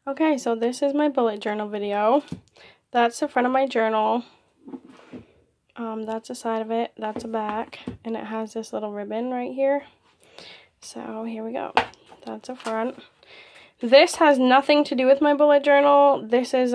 Okay, so this is my bullet journal video. That's the front of my journal. That's the side of it. That's the back. And it has this little ribbon right here. So here we go. That's the front. This has nothing to do with my bullet journal. This is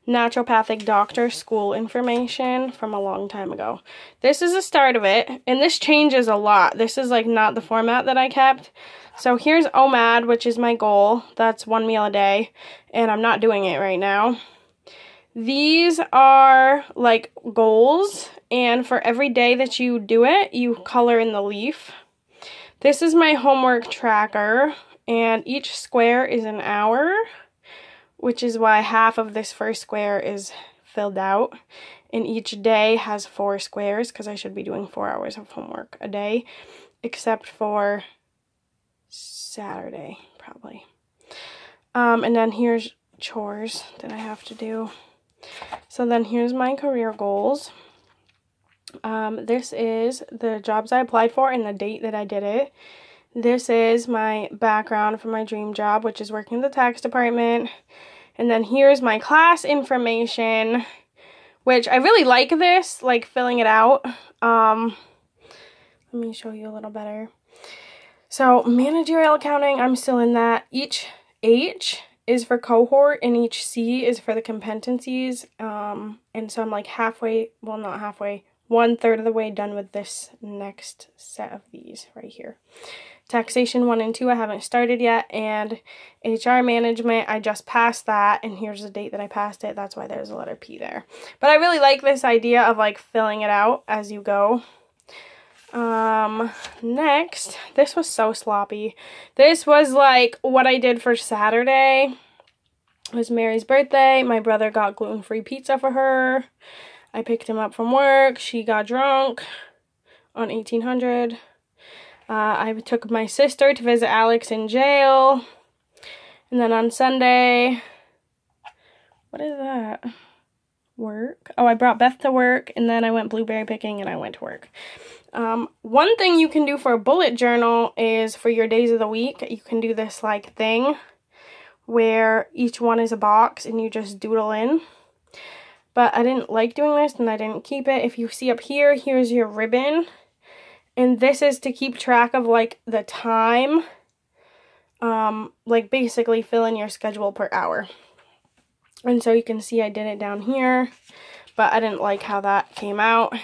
naturopathic doctor school information from a long time ago. This is the start of it, and this changes a lot. This is like not the format that I kept. So here's OMAD, which is my goal. That's 1 meal a day, and I'm not doing it right now. These are like goals, and for every day that you do it, you color in the leaf. This is my homework tracker, and each square is an hour, which is why half of this first square is filled out. And each day has 4 squares, because I should be doing 4 hours of homework a day, except for Saturday, probably. And then here's chores that I have to do. So then here's my career goals. This is the jobs I applied for and the date that I did it. This is my background for my dream job, which is working in the tax department. And then here's my class information, which I really like this, like filling it out. Let me show you a little better. So managerial accounting, I'm still in that. Each H is for cohort and each C is for the competencies. And so I'm like halfway, well not halfway, 1/3 of the way done with this next set of these right here. Taxation 1 and 2 I haven't started yet, and HR management I just passed that, and here's the date that I passed it. That's why there's a letter P there. But I really like this idea of like filling it out as you go. Next, this was so sloppy. This was like what I did for Saturday. It was Mary's birthday. My brother got gluten-free pizza for her. I picked him up from work. She got drunk on 1800. I took my sister to visit Alex in jail. And then on Sunday, what is that? Work. Oh, I brought Beth to work, and then I went blueberry picking, and I went to work. One thing you can do for a bullet journal is for your days of the week, you can do this like thing where each one is a box and you just doodle in. But I didn't like doing this, and I didn't keep it. If you see up here, here's your ribbon. And this is to keep track of like the time, like basically fill in your schedule per hour. And so you can see I did it down here, but I didn't like how that came out.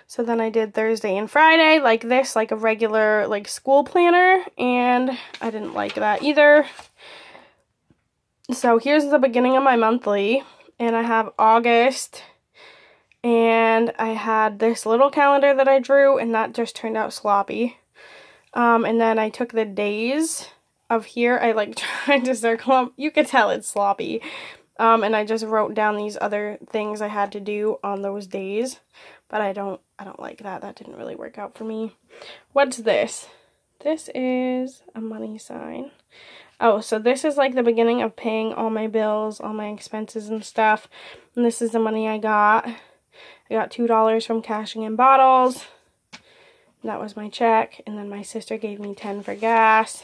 So then I did Thursday and Friday like this, like a regular like school planner, and I didn't like that either. So here's the beginning of my monthly, and I have August. And I had this little calendar that I drew, and that just turned out sloppy. And then I took the days of here. I like tried to circle them. You could tell it's sloppy. And I just wrote down these other things I had to do on those days. But I don't like that. That didn't really work out for me. What's this? This is a money sign. Oh, so this is like the beginning of paying all my bills, all my expenses and stuff. And this is the money I got. I got $2 from cashing in bottles. That was my check. And then my sister gave me 10 for gas.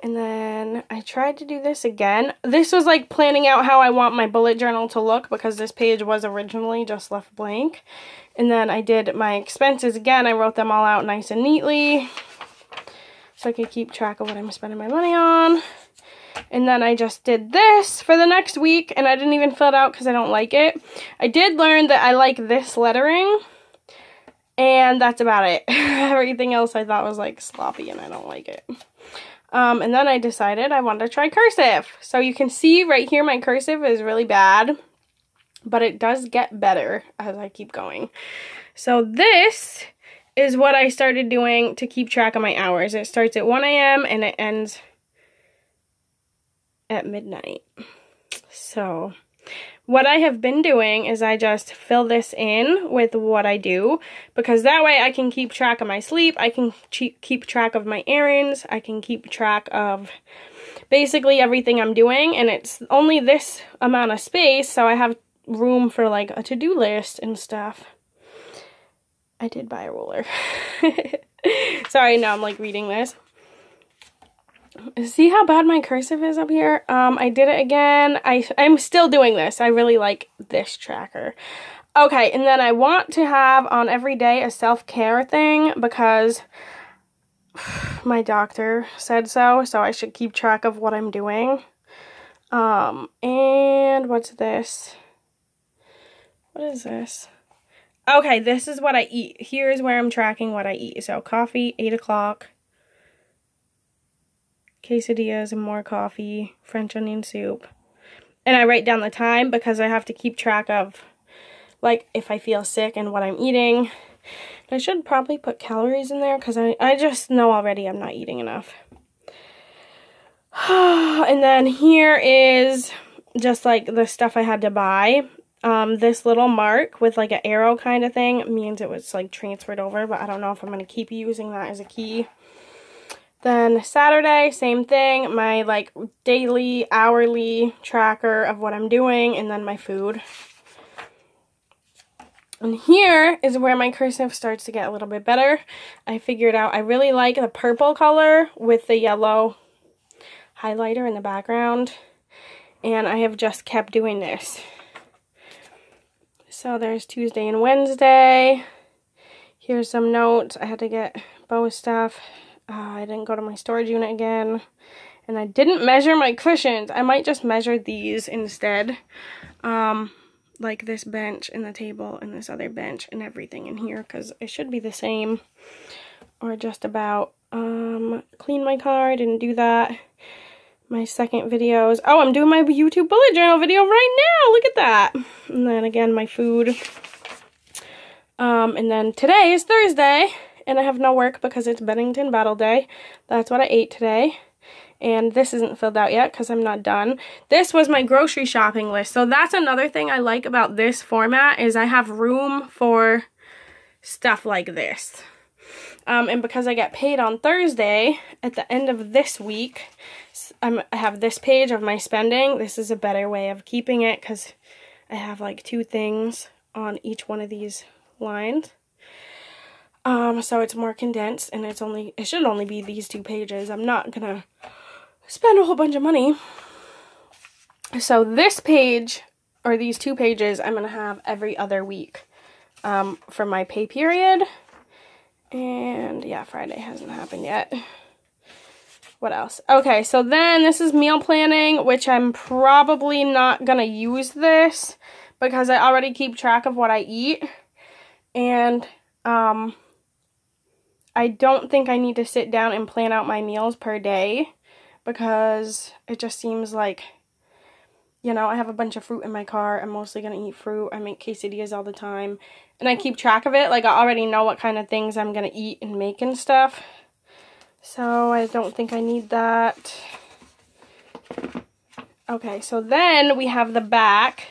And then I tried to do this again. This was like planning out how I want my bullet journal to look, because this page was originally just left blank. And then I did my expenses again. I wrote them all out nice and neatly so I could keep track of what I'm spending my money on. And then I just did this for the next week, and I didn't even fill it out because I don't like it. I did learn that I like this lettering, and that's about it. Everything else I thought was like sloppy, and I don't like it. And then I decided I wanted to try cursive. So you can see right here my cursive is really bad, but it does get better as I keep going. So this is what I started doing to keep track of my hours. It starts at 1 a.m. and it ends at midnight. So what I have been doing is I just fill this in with what I do, because that way I can keep track of my sleep, I can keep track of my errands, I can keep track of basically everything I'm doing, and it's only this amount of space, so I have room for like a to-do list and stuff. I did buy a ruler. Sorry, now I'm like reading this. See how bad my cursive is up here? I did it again. I'm still doing this. I really like this tracker. Okay, and then I want to have on every day a self-care thing because my doctor said so I should keep track of what I'm doing. And what's this? What is this? Okay, this is what I eat. Here's where I'm tracking what I eat. So coffee, 8 o'clock. Quesadillas and more coffee, French onion soup. And I write down the time because I have to keep track of, like, if I feel sick and what I'm eating. I should probably put calories in there because I just know already I'm not eating enough. And then here is just, like, the stuff I had to buy. This little mark with, like, an arrow kind of thing means it was, like, transferred over, but I don't know if I'm going to keep using that as a key. Then Saturday, same thing, my like daily, hourly tracker of what I'm doing, and then my food. And here is where my cursive starts to get a little bit better. I figured out I really like the purple color with the yellow highlighter in the background, and I have just kept doing this. So there's Tuesday and Wednesday. Here's some notes. I had to get Bo's stuff. I didn't go to my storage unit again. And I didn't measure my cushions. I might just measure these instead. Like this bench and the table and this other bench and everything in here. Because it should be the same. Or just about. Clean my car. I didn't do that. My second videos. Oh, I'm doing my YouTube bullet journal video right now. Look at that. And then again, my food. And then today is Thursday. And I have no work because it's Bennington Battle Day. That's what I ate today. And this isn't filled out yet because I'm not done. This was my grocery shopping list. So that's another thing I like about this format is I have room for stuff like this. And because I get paid on Thursday, at the end of this week, I have this page of my spending. This is a better way of keeping it because I have like 2 things on each one of these lines. So it's more condensed, and it should only be these 2 pages. I'm not gonna spend a whole bunch of money. So this page, or these 2 pages, I'm gonna have every other week, for my pay period. And yeah, Friday hasn't happened yet. What else? Okay, so then this is meal planning, which I'm probably not gonna use this because I already keep track of what I eat. And, I don't think I need to sit down and plan out my meals per day because it just seems like, you know, I have a bunch of fruit in my car. I'm mostly going to eat fruit. I make quesadillas all the time. And I keep track of it. Like, I already know what kind of things I'm going to eat and make and stuff. So, I don't think I need that. Okay, so then we have the back,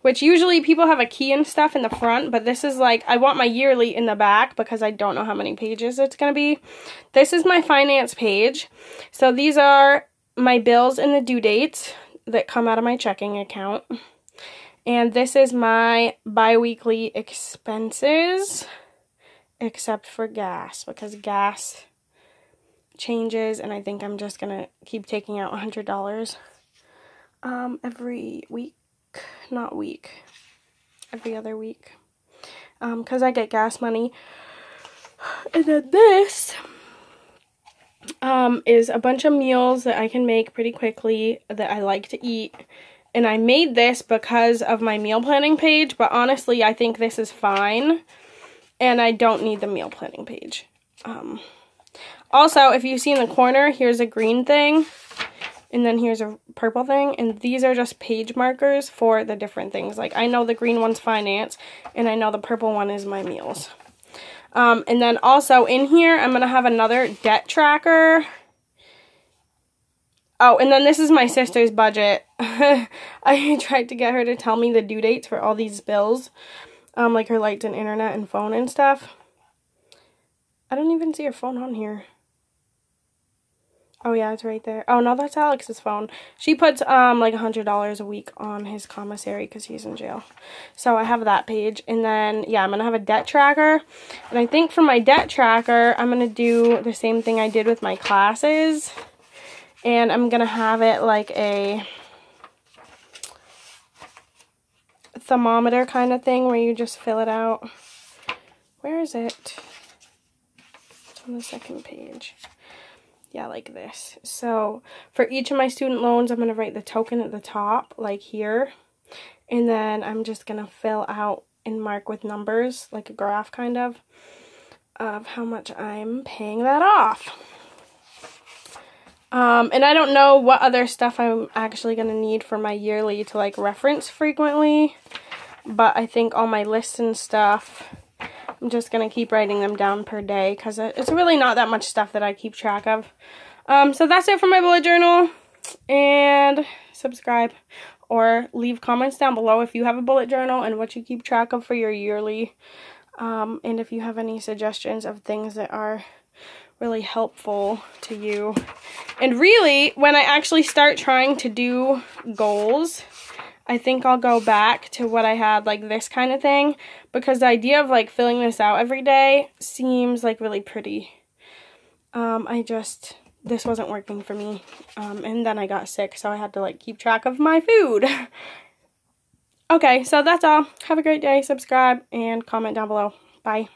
which usually people have a key and stuff in the front, but this is like, I want my yearly in the back because I don't know how many pages it's going to be. This is my finance page. So these are my bills and the due dates that come out of my checking account. And this is my bi-weekly expenses, except for gas, because gas changes, and I think I'm just going to keep taking out $100 every week. Not week, every other week, because I get gas money. And then this is a bunch of meals that I can make pretty quickly that I like to eat. And I made this because of my meal planning page, but honestly, I think this is fine, and I don't need the meal planning page. Also, if you see in the corner, here's a green thing. And then here's a purple thing, and these are just page markers for the different things. Like, I know the green one's finance, and I know the purple one is my meals. And then also in here, I'm going to have another debt tracker. Oh, and then this is my sister's budget. I tried to get her to tell me the due dates for all these bills. Like her lights and internet and phone and stuff. I don't even see her phone on here. Oh, yeah, it's right there. Oh, no, that's Alex's phone. She puts, like, $100 a week on his commissary because he's in jail. So I have that page. And then, yeah, I'm going to have a debt tracker. And I think for my debt tracker, I'm going to do the same thing I did with my classes. And I'm going to have it like a thermometer kind of thing where you just fill it out. Where is it? It's on the second page. Yeah, like this. So for each of my student loans, I'm going to write the token at the top, like here. And then I'm just going to fill out and mark with numbers, like a graph kind of how much I'm paying that off. And I don't know what other stuff I'm actually going to need for my yearly to like reference frequently. But I think all my lists and stuff, I'm just going to keep writing them down per day because it's really not that much stuff that I keep track of. So that's it for my bullet journal. And subscribe or leave comments down below if you have a bullet journal and what you keep track of for your yearly. And if you have any suggestions of things that are really helpful to you. And really, when I actually start trying to do goals, I think I'll go back to what I had, like this kind of thing, because the idea of like filling this out every day seems like really pretty. This wasn't working for me, and then I got sick, so I had to like keep track of my food. Okay, so that's all. Have a great day, subscribe, and comment down below. Bye.